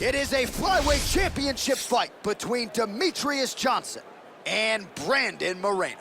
It is a flyweight championship fight between Demetrious Johnson and Brandon Moreno.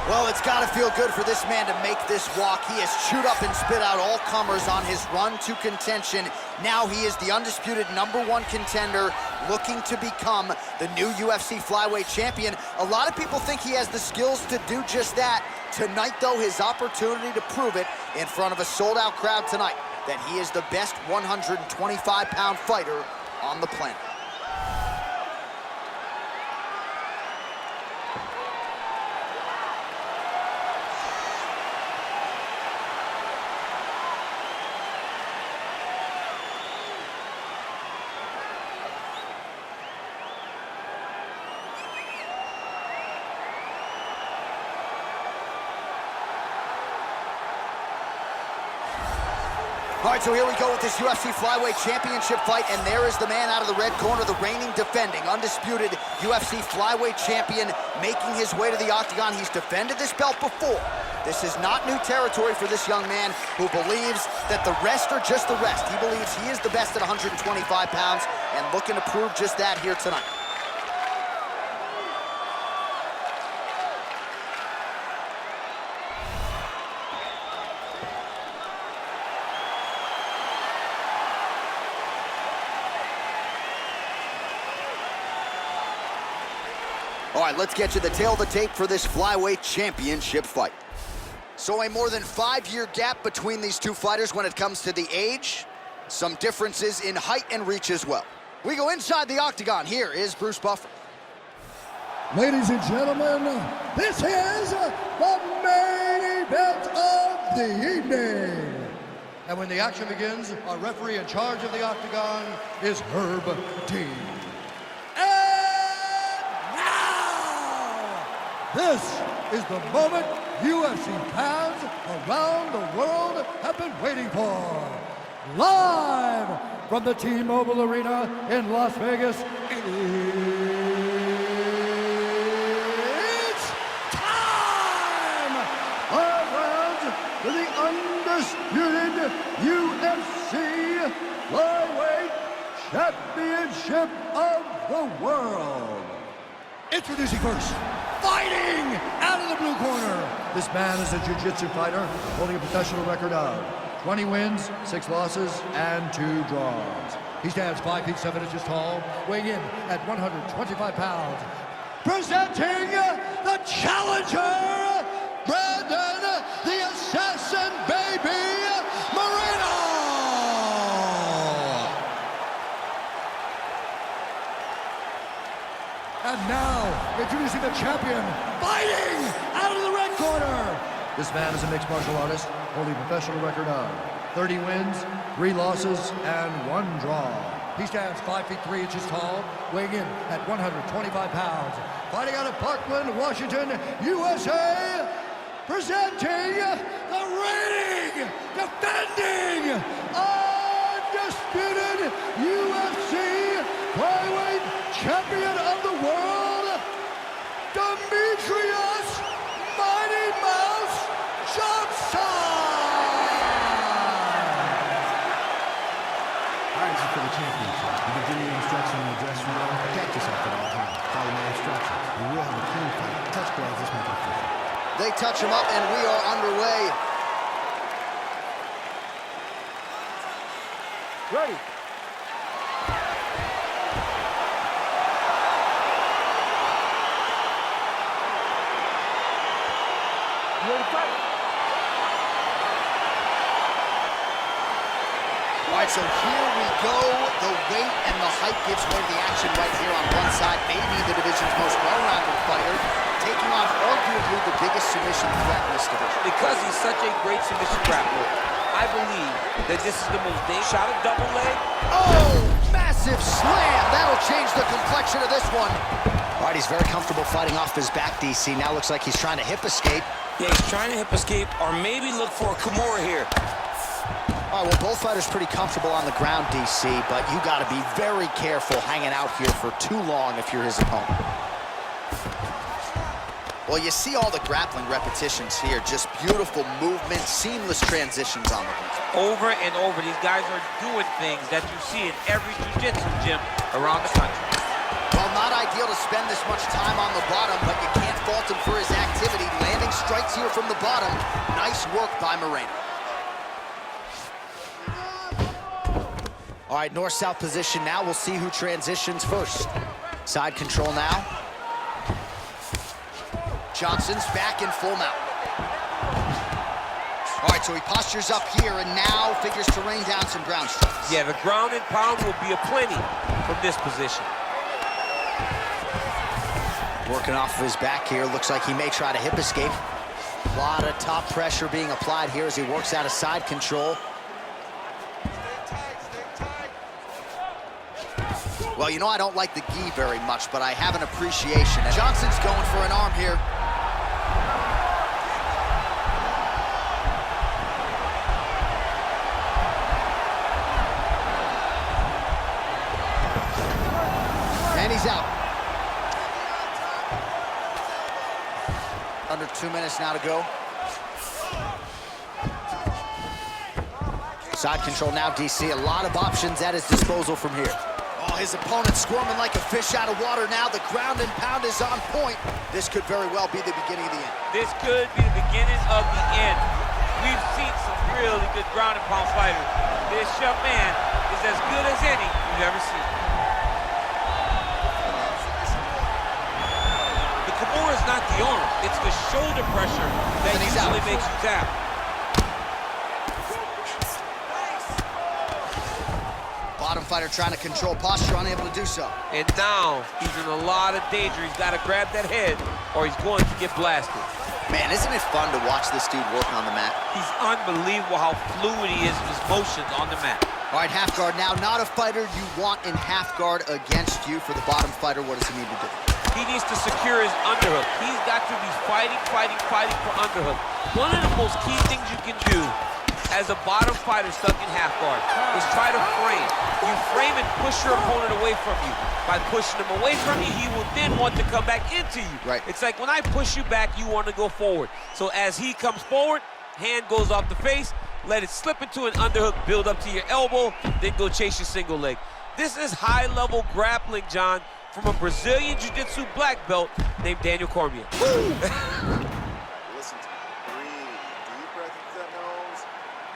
Well, it's got to feel good for this man to make this walk. He has chewed up and spit out all comers on his run to contention. Now he is the undisputed #1 contender, looking to become the new UFC flyweight champion. A lot of people think he has the skills to do just that. Tonight, though, his opportunity to prove it in front of a sold-out crowd tonight, that he is the best 125-pound fighter on the planet. All right, so here we go with this UFC Flyweight Championship fight, and there is the man out of the red corner, the reigning, defending, undisputed UFC Flyweight Champion, making his way to the octagon. He's defended this belt before. This is not new territory for this young man who believes that the rest are just the rest. He believes he is the best at 125 pounds and looking to prove just that here tonight. All right, let's get you the tail of the tape for this flyweight championship fight. So a more than 5-year gap between these two fighters when it comes to the age. Some differences in height and reach as well. We go inside the octagon. Here is Bruce Buffer. Ladies and gentlemen, this is the main event of the evening. And when the action begins, our referee in charge of the octagon is Herb Dean. This is the moment UFC fans around the world have been waiting for. Live from the T-Mobile Arena in Las Vegas, it's time! Our friends, for the undisputed UFC Flyweight Championship of the world. Introducing first, fighting out of the blue corner. This man is a jiu-jitsu fighter holding a professional record of 20 wins, 6 losses, and 2 draws. He stands 5 feet 7 inches tall, weighing in at 125 pounds. Presenting the challenger, Brandon the Assassin Baby Moreno. And now, introducing the champion, fighting out of the red corner. This man is a mixed martial artist, holding a professional record of 30 wins, 3 losses, and 1 draw. He stands 5 feet 3 inches tall, weighing in at 125 pounds. Fighting out of Parkland, Washington, USA, presenting the reigning, defending, undisputed UFC Flyweight Champion of the world, Demetrious Mighty Mouse Johnson! All right, this is for the championship. You can give me instruction in the dressing room. Protect yourself at all times. Follow my instructions. We will have a clean fight. Touch gloves, let's make it official. They touch him up, and we are underway. Ready. All right, so here we go. The weight and the height gives way to the action right here on one side. Maybe the division's most well-rounded fighter, taking on arguably the biggest submission threat in this division. Because he's such a great submission grappler, I believe that this is the most dangerous. Shot a double leg. Oh, massive slam. That'll change the complexion of this one. All right, he's very comfortable fighting off his back, DC. Now looks like he's trying to hip escape. Yeah, he's trying to hip escape or maybe look for a Kimura here. All right, well, both fighters pretty comfortable on the ground, DC, but you got to be very careful hanging out here for too long if you're his opponent. Well, you see all the grappling repetitions here. Just beautiful movement, seamless transitions on the ground. Over and over, these guys are doing things that you see in every jiu-jitsu gym around the country. Well, not ideal to spend this much time on the bottom, but you can't fault him for his activity. Landing strikes here from the bottom. Nice work by Moreno. All right, north-south position now. We'll see who transitions first. Side control now. Johnson's back in full mount. All right, so he postures up here and now figures to rain down some ground strikes. Yeah, the ground and pound will be aplenty from this position. Working off of his back here. Looks like he may try to hip escape. A lot of top pressure being applied here as he works out of side control. Well, you know I don't like the gi very much, but I have an appreciation. Johnson's going for an arm here. And he's out. Under 2 minutes now to go. Side control now, DC. A lot of options at his disposal from here. Oh, his opponent squirming like a fish out of water now. The ground and pound is on point. This could very well be the beginning of the end. This could be the beginning of the end. We've seen some really good ground and pound fighters. This young man is as good as any you've ever seen. The Kimura is not the arm. It's the shoulder pressure that usually makes you tap. Bottom fighter trying to control posture, unable to do so. And now he's in a lot of danger. He's got to grab that head or he's going to get blasted. Man, isn't it fun to watch this dude work on the mat? He's unbelievable how fluid he is in his motions on the mat. All right, half guard now. Not a fighter you want in half guard against you. For the bottom fighter, what does he need to do? He needs to secure his underhook. He's got to be fighting for underhook. One of the most key things you can do as a bottom fighter stuck in half guard is try to frame. You frame and push your opponent away from you. By pushing him away from you, he will then want to come back into you. Right. It's like when I push you back, you want to go forward. So as he comes forward, hand goes off the face, let it slip into an underhook, build up to your elbow, then go chase your single leg. This is high-level grappling, John, from a Brazilian Jiu-Jitsu black belt named Daniel Cormier. Listen to me. Breathe. Deep breath into that nose,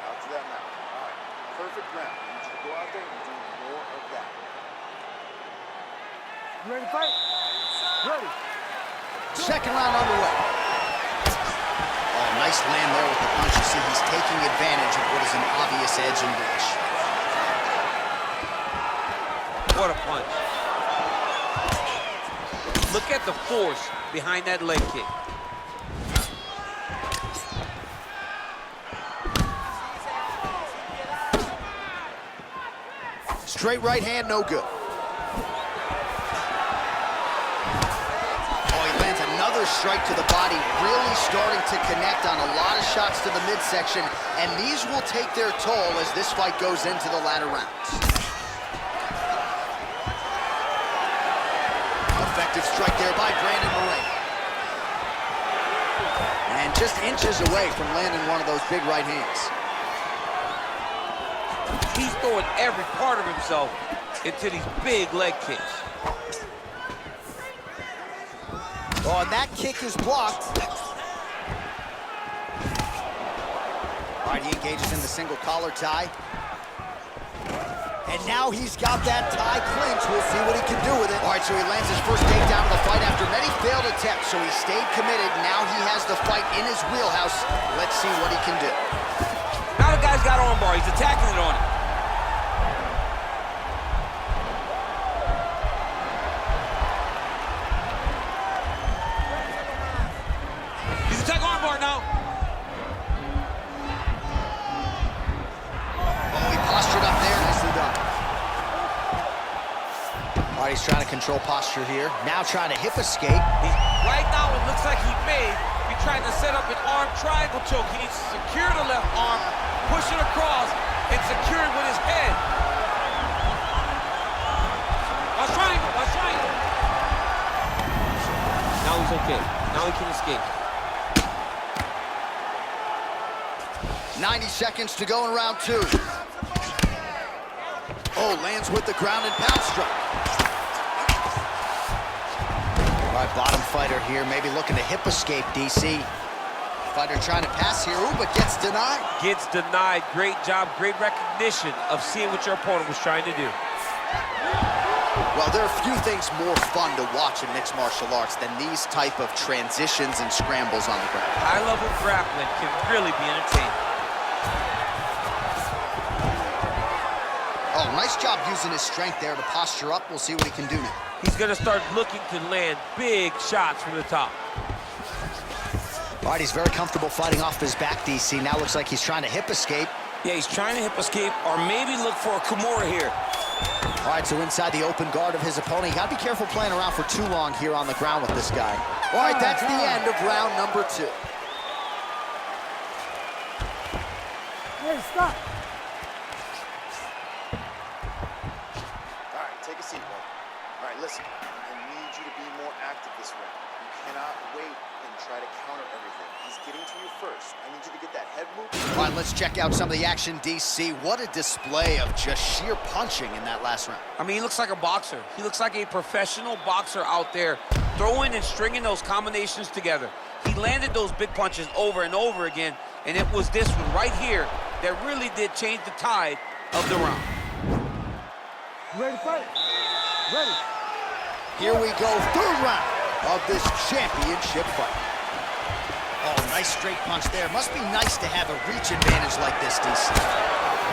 out to that mouth. All right. Perfect ground. I need you to go out there and do more of that. You ready to fight? Ready. Second round underway. Oh, nice land there with the punch. You see he's taking advantage of what is an obvious edge and reach. What a punch. Look at the force behind that leg kick. Straight right hand, no good. Oh, he lands another strike to the body, really starting to connect on a lot of shots to the midsection, and these will take their toll as this fight goes into the latter rounds. Effective strike there by Brandon Moreno. And just inches away from landing one of those big right hands. He's throwing every part of himself into these big leg kicks. Oh, and that kick is blocked. All right, he engages in the single collar tie. And now he's got that tie clinch. We'll see what he can do with it. All right, so he lands his first takedown of the fight after many failed attempts, so he stayed committed. Now he has the fight in his wheelhouse. Let's see what he can do. Now the guy's got armbar. He's attacking it on him. He's attacking armbar now. Oh, he postured up there. Nicely done. All right, he's trying to control posture here. Now trying to hip escape. Right now, it looks like he may be trying to set up an arm triangle choke. He needs to secure the left arm, push it across, and secure it with his head. Watch triangle, watch triangle. Now he's okay. Now he can escape. 90 seconds to go in round 2. Oh, lands with the ground and pound strike. All right, bottom fighter here, maybe looking to hip escape, DC. Fighter trying to pass here, ooh, but gets denied. Gets denied. Great job, great recognition of seeing what your opponent was trying to do. Well, there are few things more fun to watch in mixed martial arts than these type of transitions and scrambles on the ground. High-level grappling can really be entertaining. Oh, nice job using his strength there to posture up. We'll see what he can do now. He's going to start looking to land big shots from the top. All right, he's very comfortable fighting off his back, DC. Now looks like he's trying to hip escape. Yeah, he's trying to hip escape or maybe look for a Kimura here. All right, so inside the open guard of his opponent. You got to be careful playing around for too long here on the ground with this guy. All right, that's the end of round number 2. Hey, stop. All right, take a seat, bud. All right, listen. I need you to be more active this round. You cannot wait and try to counter everything. He's getting to you first. I need you to get that head move. All right, let's check out some of the action, DC. What a display of just sheer punching in that last round. I mean, he looks like a boxer. He looks like a professional boxer out there, throwing and stringing those combinations together. He landed those big punches over and over again, and it was this one right here that really did change the tide of the round. Ready to fight? Ready. Here we go, third round of this championship fight. Oh, nice straight punch there. Must be nice to have a reach advantage like this, DC.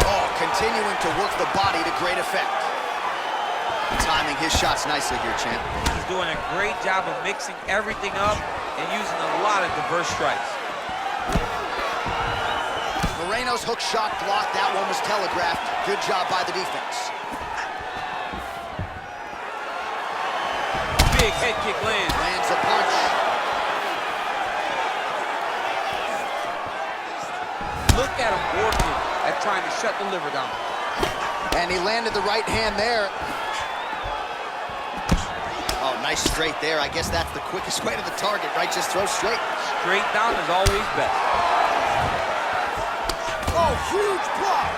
Oh, continuing to work the body to great effect. Timing his shots nicely here, champ. He's doing a great job of mixing everything up and using a lot of diverse strikes. Moreno's hook shot blocked. That one was telegraphed. Good job by the defense. Big head kick lands. Lands a punch. Look at him working at trying to shut the liver down. And he landed the right hand there. Oh, nice straight there. I guess that's the quickest way to the target, right? Just throw straight. Straight down is always best. Oh, huge block.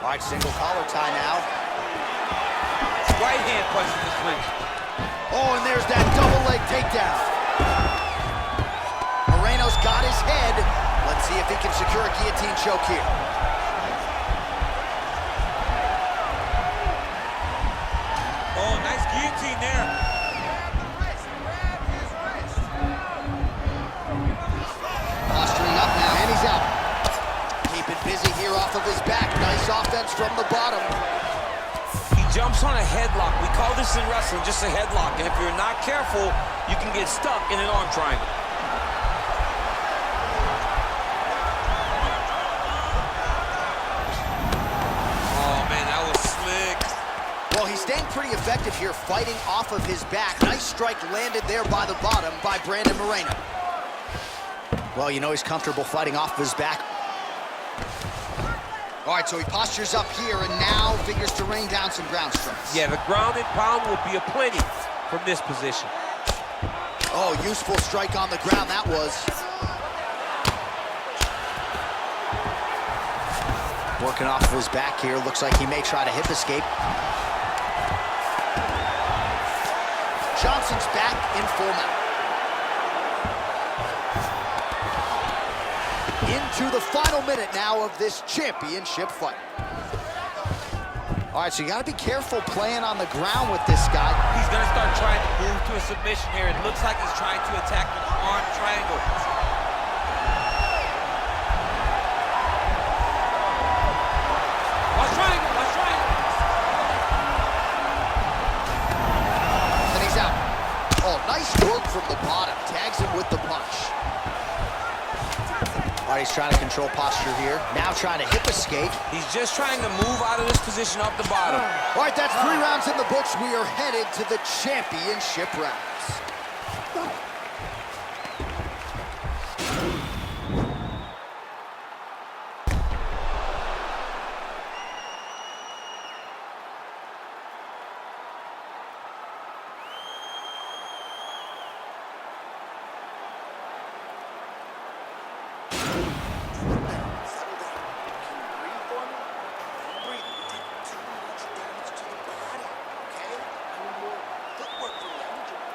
All right, single collar tie now. Right hand punch in the clinch. Oh, and there's that double leg takedown. Moreno's got his head. Let's see if he can secure a guillotine choke here. Oh, nice guillotine there. Posturing up now, and he's out. Keeping busy here off of his back. Nice offense from the bottom. He jumps on a headlock. We call this in wrestling just a headlock. And if you're not careful, you can get stuck in an arm triangle. Oh, man, that was slick. Well, he's staying pretty effective here, fighting off of his back. Nice strike landed there by the bottom by Brandon Moreno. Well, you know he's comfortable fighting off of his back. All right, so he postures up here and now figures to rain down some ground strikes. Yeah, the ground and pound will be aplenty from this position. Oh, useful strike on the ground, that was. Working off of his back here. Looks like he may try to hip escape. Johnson's back in full mount. Into the final minute now of this championship fight. All right, so you got to be careful playing on the ground with this guy. He's going to start trying to move to a submission here. It looks like he's trying to attack an arm triangle. Watch triangle, watch triangle. And he's out. Oh, nice work from the bottom. Tags him with the punch. All right, he's trying to control posture here. Now trying to hip escape. He's just trying to move out of this position off the bottom. All right, that's 3 rounds in the books. We are headed to the championship rounds.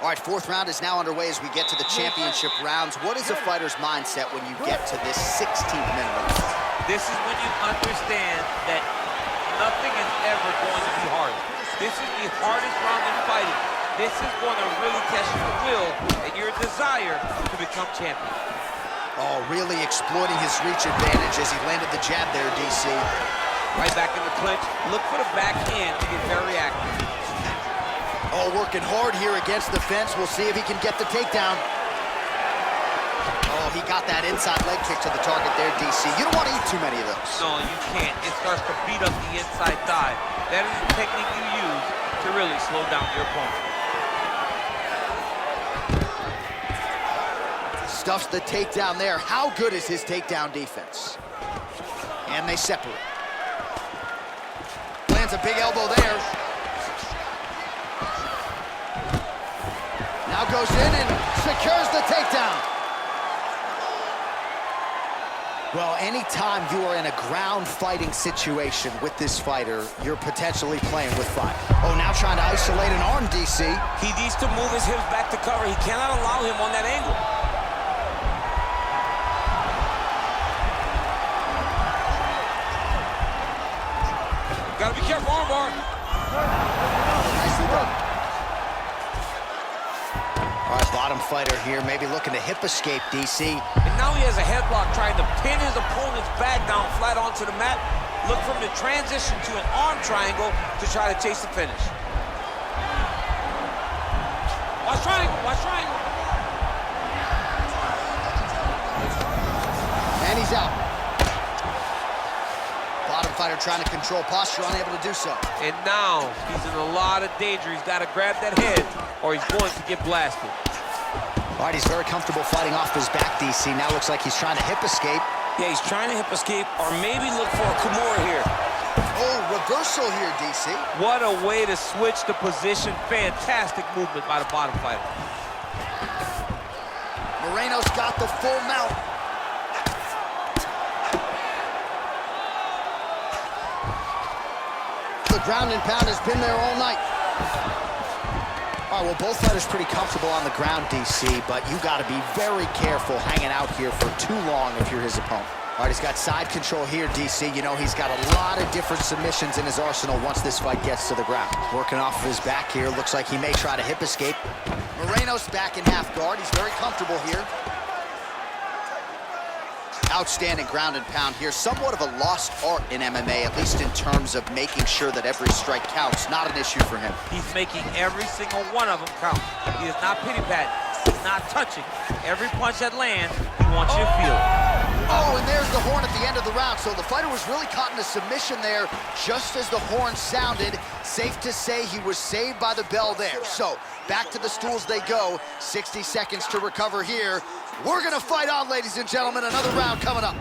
All right, fourth round is now underway as we get to the championship rounds. What is a fighter's mindset when you get to this 16th minute? This is when you understand that nothing is ever going to be hard. This is the hardest round in fighting. This is going to really test your will and your desire to become champion. Oh, really exploiting his reach advantage as he landed the jab there, DC. Right back in the clinch. Look for the backhand to get very active. Oh, working hard here against the fence. We'll see if he can get the takedown. Oh, he got that inside leg kick to the target there, DC. You don't want to eat too many of those. No, you can't. It starts to beat up the inside thigh. That is the technique you use to really slow down your opponent. Stuffs the takedown there. How good is his takedown defense? And they separate. Lands a big elbow there. Now goes in and secures the takedown. Well, anytime you are in a ground fighting situation with this fighter, you're potentially playing with fire. Oh, now trying to isolate an arm, DC. He needs to move his hips back to cover. He cannot allow him on that angle. Gotta be careful, armbar. Nicely done. All right, bottom fighter here, maybe looking to hip escape, DC. And now he has a headlock trying to pin his opponent's back down flat onto the mat. Look for him to transition to an arm triangle to try to chase the finish. Watch triangle, watch triangle. And he's out. Bottom fighter trying to control posture, unable to do so. And now he's in a lot of danger. He's got to grab that head or he's going to get blasted. All right, he's very comfortable fighting off his back, DC. Now looks like he's trying to hip escape. Yeah, he's trying to hip escape or maybe look for a Kimura here. Oh, reversal here, DC. What a way to switch the position. Fantastic movement by the bottom fighter. Moreno's got the full mount. The ground and pound has been there all night. All right, well, both fighters pretty comfortable on the ground, DC, but you got to be very careful hanging out here for too long if you're his opponent. All right, he's got side control here, DC. You know, he's got a lot of different submissions in his arsenal once this fight gets to the ground. Working off of his back here. Looks like he may try to hip escape. Moreno's back in half guard. He's very comfortable here. Outstanding ground and pound here. Somewhat of a lost art in MMA, at least in terms of making sure that every strike counts. Not an issue for him. He's making every single one of them count. He is not pity-patting. He's not touching. Every punch that lands, he wants you to feel it. Oh, and there's the horn at the end of the round. So the fighter was really caught in a submission there just as the horn sounded. Safe to say he was saved by the bell there. So back to the stools they go. 60 seconds to recover here. We're gonna fight on, ladies and gentlemen. Another round coming up.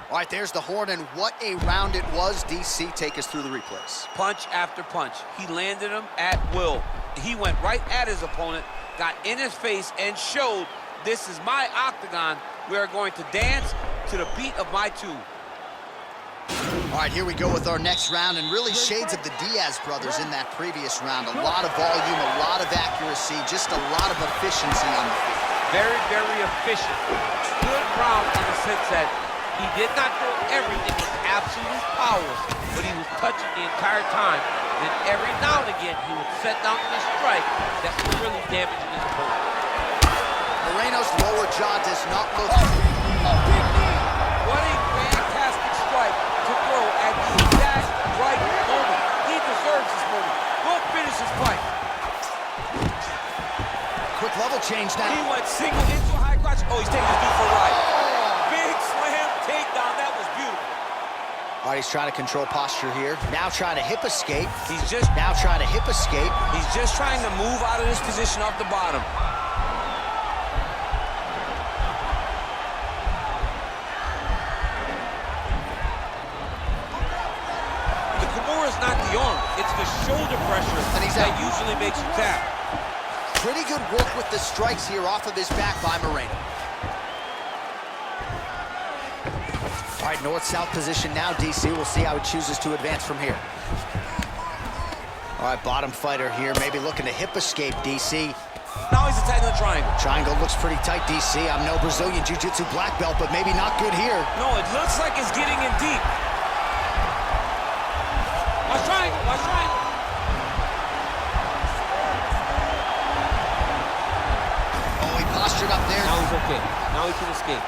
All right, there's the horn, and what a round it was. DC, take us through the replays. Punch after punch. He landed him at will. He went right at his opponent, got in his face, and showed this is my octagon. We are going to dance to the beat of my tune. All right, here we go with our next round, and really shades of the Diaz brothers in that previous round. A lot of volume, a lot of accuracy, just a lot of efficiency on the field. Very, very efficient. Good round in the sense that he did not throw everything with absolute power, but he was touching the entire time. And every now and again, he would set down a strike that was really damaging his opponent. Moreno's lower jaw does not look... A big knee. What a fantastic strike to throw at the exact right moment. He deserves this moment. Go finish his fight. Quick level change now. He went single into a high crotch. Oh, he's taking his dude for a ride. Big slam takedown. That was beautiful. All right, he's trying to control posture here. Now trying to hip escape. He's just trying to hip escape. He's just trying to move out of this position off the bottom. The Kimura is not the arm. It's the shoulder pressure And he's that out. usually makes you tap. Pretty good work with the strikes here off of his back by Moreno. All right, north-south position now, DC. We'll see how he chooses to advance from here. All right, bottom fighter here, maybe looking to hip escape, DC. Now inside the triangle. Triangle looks pretty tight, DC. I'm no Brazilian Jiu-Jitsu black belt, but maybe not good here. No, it looks like it's getting in deep. Watch triangle, watch triangle. Oh, he postured up there. Now he's okay. Now he can escape.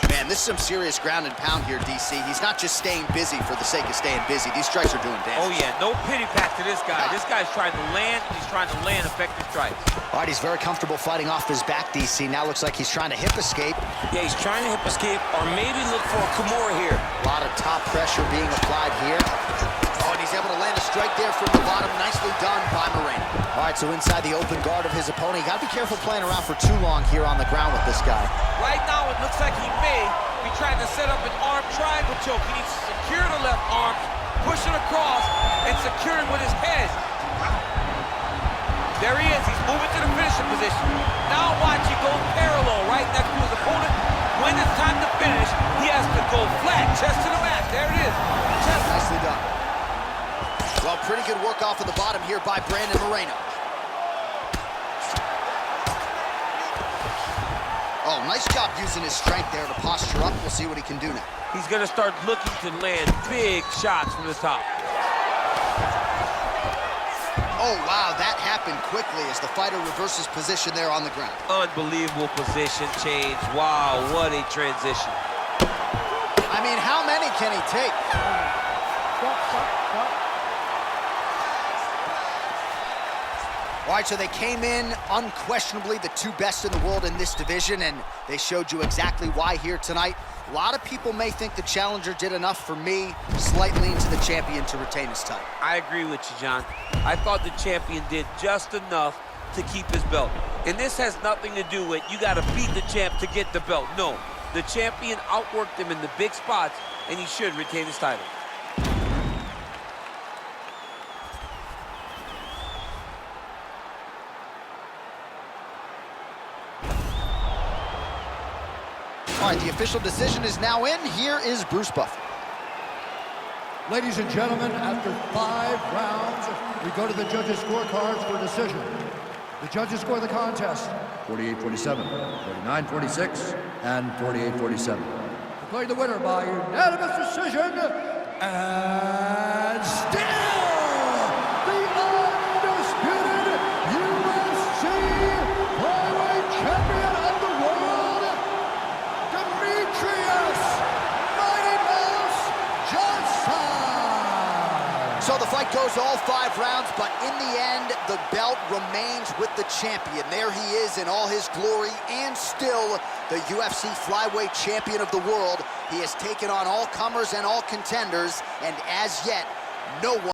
Man, this is some serious ground and pound here, DC. He's not just staying busy for the sake of staying busy. These strikes are doing damage. Oh, yeah. No pity pat to this guy. This guy's trying to land, and he's trying to land effective strikes. All right, he's very comfortable fighting off his back, DC. Now looks like he's trying to hip escape. Yeah, he's trying to hip escape or maybe look for a Kimura here. A lot of top pressure being applied here. Oh, and he's able to land a strike there from the bottom. Nicely done by Moreno. All right, so inside the open guard of his opponent. You got to be careful playing around for too long here on the ground with this guy. Right now, it looks like he may be trying to set up an arm triangle choke. He needs to secure the left arm, push it across, and secure it with his head. There he is. He's moving to the finishing position. Now watch, he goes parallel right next to his opponent. When it's time to finish, he has to go flat, chest to the mat. There it is. Chest. Nicely done. Well, pretty good work off of the bottom here by Brandon Moreno. Oh, nice job using his strength there to posture up. We'll see what he can do now. He's going to start looking to land big shots from the top. Oh, wow, that happened quickly as the fighter reverses position there on the ground. Unbelievable position change. Wow, what a transition. I mean, how many can he take? All right, so they came in unquestionably the two best in the world in this division, and they showed you exactly why here tonight. A lot of people may think the challenger did enough. For me, slight lean to the champion to retain his title. I agree with you, John. I thought the champion did just enough to keep his belt. And this has nothing to do with you got to beat the champ to get the belt. No, the champion outworked him in the big spots, and he should retain his title. All right, the official decision is now in. Here is Bruce Buffer. Ladies and gentlemen, after 5 rounds, we go to the judges' scorecards for decision. The judges score the contest 48-47, 49-46, and 48-47. Declared the winner by unanimous decision, and still the undisputed UFC flyweight champion of the world, Demetrious Mighty Mouse Johnson. So the fight goes all 5 rounds, but in the end, the belt remains with the champion. There he is in all his glory, and still the UFC flyweight champion of the world. He has taken on all comers and all contenders, and as yet, no one